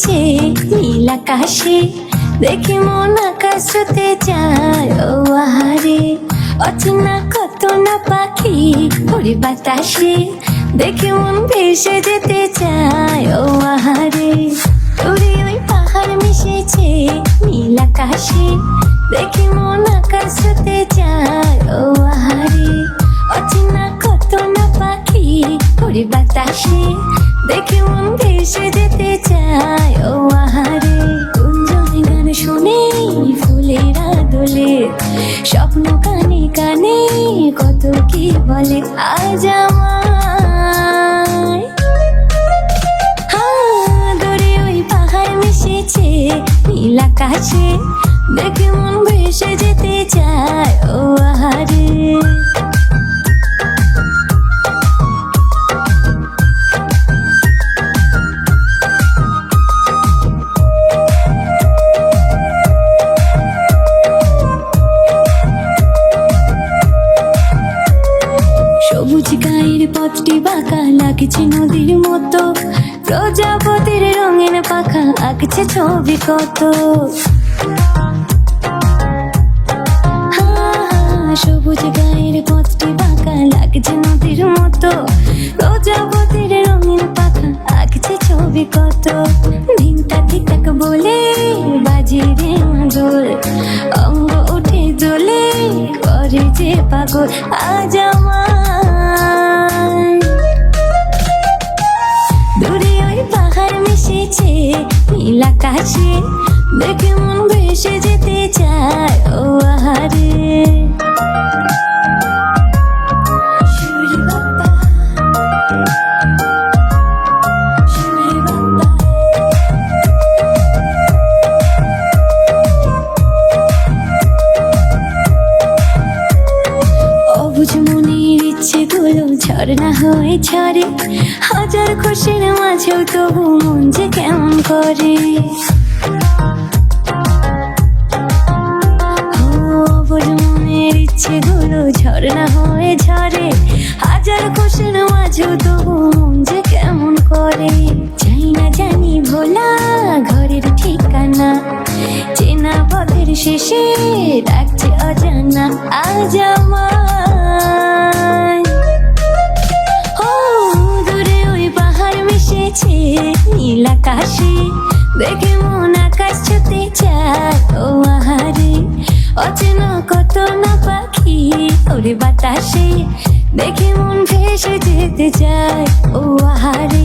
মিশেছে নীল আকাশে, দেখে মন আকাশ ছুতে যায় ও আহারে। অচেনা কত না পাখি উড়ে বাতাসে, দেখে মন ভেসে যেতে চায় ও আহারে। দূরে ওই পাহাড় মিশেছে নীল আকাশে, দেখে মন আকাশ ছুতে যায় ও আহারে। অচেনা কত না পাখি উড়ে বাতাসে, দেখে মন ভেসে যেতে চায় ও আহারে। কুঞ্জনে গান শুনে ফুলেরা দোলে, স্বপ্ন কানে কানে কত কি বলে আজ আমায়। দূরে ওই পাহাড় মিশেছে নীল আকাশে, দেখে মন ভেসে যেতে চায় ও আহারে। সবুজ গায়ের পথটি বাঁকা লাগছে নদীর মতো, প্রজাপতির রঙিন পাখা আঁকছে ছবি কত। সবুজ গায়ের পথটি বাঁকা লাগছে নদীর মতো, প্রজাপতির রঙিন পাখা আঁকছে ছবি কত। দিনটা ঠিকঠাক বলে বাজে রে মাদল, অঙ্গ উঠে দোলে করে যে পাগল আজ আমায়। দূরে ওই পাহাড় মিশেছে নীল আকাশে, দেখে মন ভেসে যেতে চায় ও আহারে। অবুঝ মনের ইচ্ছেগুলো ঝর্ণা হয়ে ঝরে, হাজার খুশির মাঝেও তবু মন যে কেমন করে। অবুঝ মনের ইচ্ছেগুলো ঝর্ণা হয়ে ঝরে, হাজার খুশির মাঝেও তবু মন যে কেমন করে। যাই না জানি ভোলা ঘরের ঠিকানা, চেনা পথের শেষে ডাকছে অজানা আজ আমায়। দূরে ওই পাহাড় মিশেছে নীল আকাশে, দেখে মন আকাশ ছুতে চায় ও আহারে। অচেনা কত না পাখি ওরে বাতাসে, দেখে মন ভেসে যেতে চায় ও আহারে।